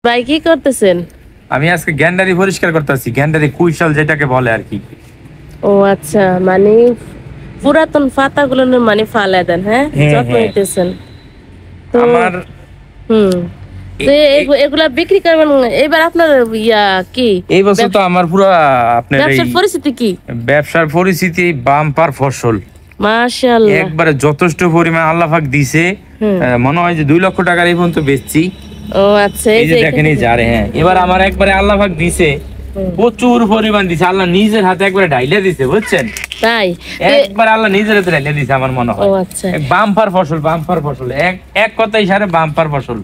ভাই কি করতেছেন? আমি আজকে গ্যান্ডারি পরিষ্কার করতেছি, গ্যান্ডারি কুইশাল যেটাকে বলে আর কি। ও আচ্ছা, মানে পুরাতন পাতাগুলো মানে ফালায় দেন, হ্যাঁ? যত্ন নিতেছেন তো। আমার হুম। তো এগুলা বিক্রি করবেন এবার আপনার কি এই বছর তো আমার পুরো আপনার এই ব্যবসার পরিস্থিতি কি? ব্যবসার পরিস্থিতি বাম্পার ফসল, মাশাআল্লাহ। একবারে যথেষ্ট পরিমাণ আল্লাহ পাক দিছে। মনে হয় যে 2 লক্ষ টাকার এই পর্যন্ত বেচছি। ও আচ্ছা, এই যে দেখেন এই যারে, হ্যাঁ এবার আমার একবারে আল্লাহ পাক দিছে, প্রচুর পরিমাণ দিছে, আল্লাহ নিজের হাতে একবারে ঢাইলা দিছে, বুঝছেন? তাই একবার আল্লাহ নিজের হাতে ঢাইলা দিছে আমার মনে হয়। ও আচ্ছা, বাম্পার ফসল, বাম্পার ফসল, এক কথাই সারে বাম্পার ফসল।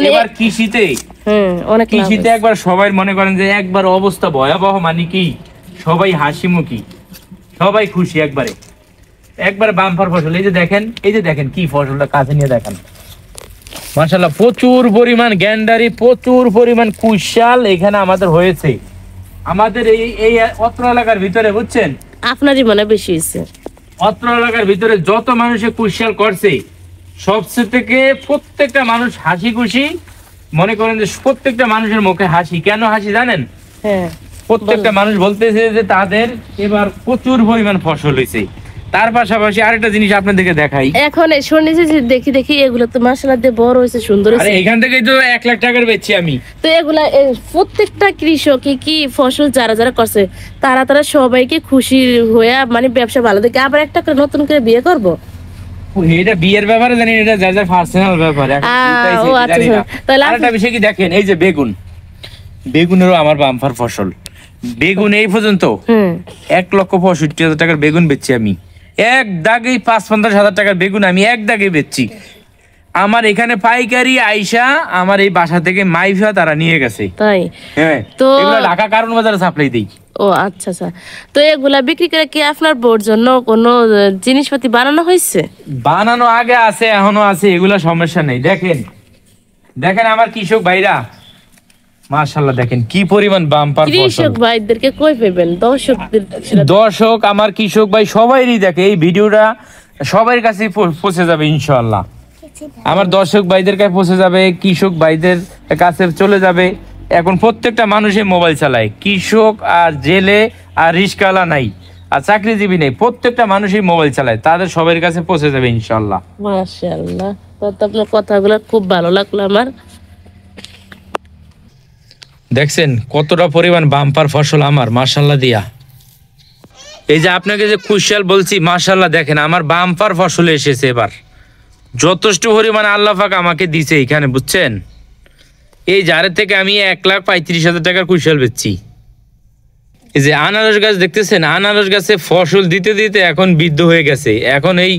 এবার কৃষিতে অনেক কৃষিতে একবার সবাই মনে করেন যে একবার অবস্থা ভয়াবহ, মানে কি সবাই হাসিমুখী, সবাই খুশি, একবার বাম্পার ফসল। এই যে দেখেন কি ফসলটা কাছে নিয়ে দেখেন, মাশাআল্লাহ প্রচুর পরিমাণ গ্যান্ডারি, প্রচুর পরিমাণ কুশাল এখানে আমাদের হয়েছে। আমাদের এই অত্র এলাকার ভিতরে, বুঝছেন, আপনারই মনে বেশি হয়েছে। অত্র এলাকার ভিতরে যত মানুষে কুশাল করছে, সবচেয়ে থেকে প্রত্যেকটা মানুষ হাসি খুশি। মনে করেন যে প্রত্যেকটা মানুষের মুখে হাসি। কেন হাসি জানেন? হ্যাঁ, প্রত্যেকটা মানুষ বলতেছে যে তাদের এবার প্রচুর পরিমাণ ফসল হয়েছে। তার পাশাপাশি আরেকটা জিনিস আপনাদেরকে দেখাই। এখন শুনেছি যে দেখি এগুলো তো মাশাআল্লাহ দিয়ে বড় হয়েছে, সুন্দর হয়েছে। আরে এখান থেকেই তো 1 লাখ টাকার বেচছি আমি। তো এগুলা প্রত্যেকটা কৃষক কি ফসল যারা করছে তারা সবাইকে খুশি হয়ে মানে ব্যবসা ভালো দেখে আবার একটা করে নতুন করে বিয়ে করব। এটা বিয়ের ব্যাপারে জানি, এটা যার পার্সোনাল ব্যাপার। তাহলে আরেকটা বিষয় কি দেখেন, এই যে বেগুনেরও আমার বাম্পার ফসল। বেগুন এই পর্যন্ত 1,65,000 টাকার বেগুন বেচছি আমি। এক দাগেই ৫-৫০ হাজার টাকার বেগুন আমি এক দাগে বেচছি। আমার এখানে পাইকারি আইসা আমার এই বাসা থেকে মাইফা তারা নিয়ে গেছে। তাই? হ্যাঁ, তো এগুলা ঢাকা কারণ বাজারে সাপ্লাই দেই। ও আচ্ছা আচ্ছা। তো এগুলা বিক্রি করে কি আপনার বউর জন্য কোনো জিনিসপাতি বানানো হয়েছে? বানানো আগে আছে, এখনো আছে, এগুলা সমস্যা নেই। দেখেন আমার কৃষক ভাইরা, মাশাআল্লাহ দেখেন কি পরিমাণ বাম্পার ফসল। কৃষক ভাইদেরকে কই পাবেন? দর্শক আমার কৃষক ভাই সবাইরই দেখে, এই ভিডিওটা সবার কাছে পৌঁছে যাবে ইনশাআল্লাহ। আমার দর্শক ভাইদের কাছে পৌঁছে যাবে, কৃষক ভাইদের কাছে চলে যাবে। এখন প্রত্যেকটা মানুষই মোবাইল চালায়, কৃষক আর জেলে আর রিস্কাওয়ালা নাই আর চাকরিজীবী নেই, প্রত্যেকটা মানুষই মোবাইল চালায়, তাদের সবার কাছে পৌঁছে যাবে ইনশাআল্লাহ। মাশাআল্লাহ, তো আপনার কথাগুলো খুব ভালো লাগলো আমার। দেখছেন কতটা পরিমাণ বাম্পার ফসল আমার, মাশাআল্লাহ দিয়া। এই যে আপনাকে যে কুশাল বলছি, মাশাআল্লাহ দেখেন আমার বাম্পার ফসল এসেছে এবার, যথেষ্ট পরিমাণ আল্লাহ পাক আমাকে দিছে এখানে, বুঝছেন? এই জারের থেকে আমি 1,35,000 টাকার কুশাল বেচছি। এই যে আনারস গাছ দেখতেছেন, আনারস গাছে ফসল দিতে দিতে এখন বৃদ্ধ হয়ে গেছে, এখন এই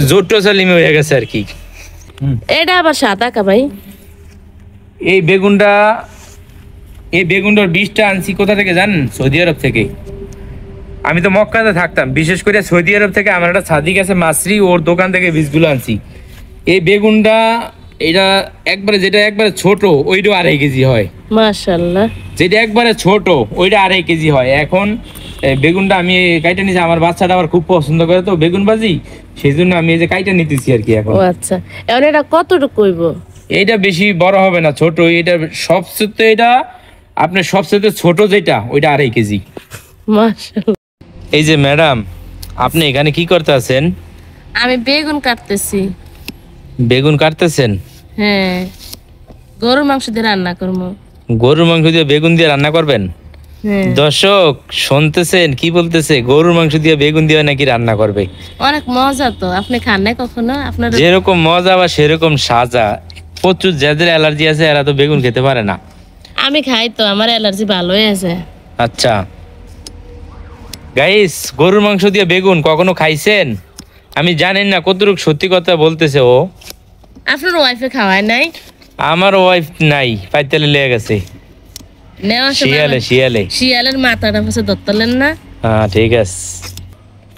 জোট্ট সালিমে হয়ে গেছে আর কি। এটা আবার সাদা কা ভাই? এই বেগুনটার বীজটা আনছি কোথা থেকে জানেন? সৌদি আরব থেকে। আমি তো মক্কাতে থাকতাম, বিশেষ করে সৌদি আরব থেকে আমার একটা সাদিক আছে মাসরি, ওর দোকান থেকে বীজগুলো আনছি। এই বেগুনটা এটা যেটা একবারে ছোট ওইটা 2.5 কেজি হয়। মাশাআল্লাহ। যেটা একবারে ছোট ওইটা 2.5 কেজি হয়। এখন বেগুনটা আমি কাইটা নিয়েছি, আমার বাচ্চাটা আবার খুব পছন্দ করে তো বেগুন ভাজি, সেই জন্য আমি এই যে কাইটা নিতেছি আর কি এখন। ও আচ্ছা, এখন এটা কতটুকু হইব? এইটা বেশি বড় হবে না, ছোট। এটা সবচেয়ে, এটা আপনার সবচেয়ে ছোট যেটা ওইটা 2.5 কেজি। মাশাআল্লাহ। এই যে ম্যাডাম, আপনি এখানে কি করতে আছেন? আমি বেগুন কাটতেছি। বেগুন কাটতেছেন? হ্যাঁ, গরুর মাংস দিয়ে রান্না করবো। গরুর মাংস দিয়ে বেগুন দিয়ে রান্না করবেন? দর্শক শুনতেছেন কি বলতেছে, গরুর মাংস দিয়ে বেগুন দিয়ে নাকি রান্না করবে। অনেক মজা তো, আপনি খান না কখনো? আপনার যেরকম মজা বা সেরকম সাজা। প্রচুর যাদের অ্যালার্জি আছে এরা তো বেগুন খেতে পারে না। আমি খাই তো, আমার অ্যালার্জি ভালোই আছে। আচ্ছা গাইস, গরুর মাংস দিয়ে বেগুন কখনো খাইছেন? আমি জানেন না কতটুকু সত্যি কথা বলতেছে ও। আপনার ওয়াইফে খাওয়ায় নাই? আমার ওয়াইফ নাই, পাইতেলে লেগে গেছে শিয়ালের মাথাটা পাশে ধরতেলেন না? হ্যাঁ ঠিক আছে।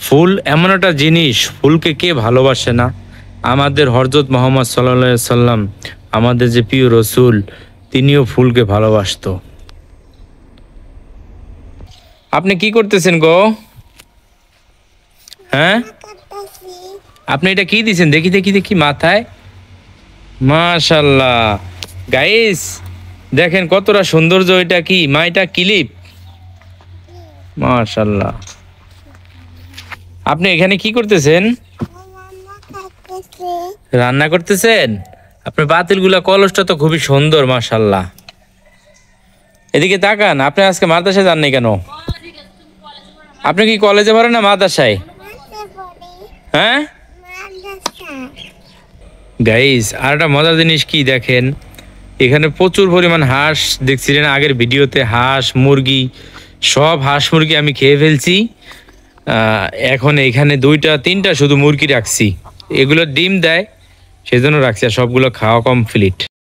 ফুল এমন একটা জিনিস, ফুলকে কে ভালোবাসে না? আমাদের হযরত মুহাম্মদ সাল্লাল্লাহু আলাইহি সাল্লাম, আমাদের যে প্রিয় রসুল, তিনিও ফুলকে ভালোবাসতো। আপনি কি করতেছেন গো? হ্যাঁ, আপনি এটা কি দিছেন? দেখি মাথায়। মাশাআল্লাহ, গাইস দেখেন কতটা সৌন্দর্য, এটা কি মাইটা ক্লিপ, মাশাল্লাহ। আপনি এখানে কি করতেছেন? রান্না করতেছেন? আপনার বাতিলগুলা কলসটা তো খুবই সুন্দর, মাশাল্লাহ। এদিকে তাকান, আপনি আজকে মাদ্রাসায় যাননি কেন? আপনি কি কলেজে পড়েন না মাদ্রাসায়? হ্যাঁ গাইস, আর একটা মজার জিনিস কি দেখেন, এখানে প্রচুর পরিমাণ হাঁস দেখছিলেন আগের ভিডিওতে, হাঁস মুরগি সব হাঁস মুরগি আমি খেয়ে ফেলছি। এখন এখানে 2-3টা শুধু মুরগি রাখছি, এগুলো ডিম দেয় সেজন্য রাখছি, আর সবগুলো খাওয়া কমপ্লিট।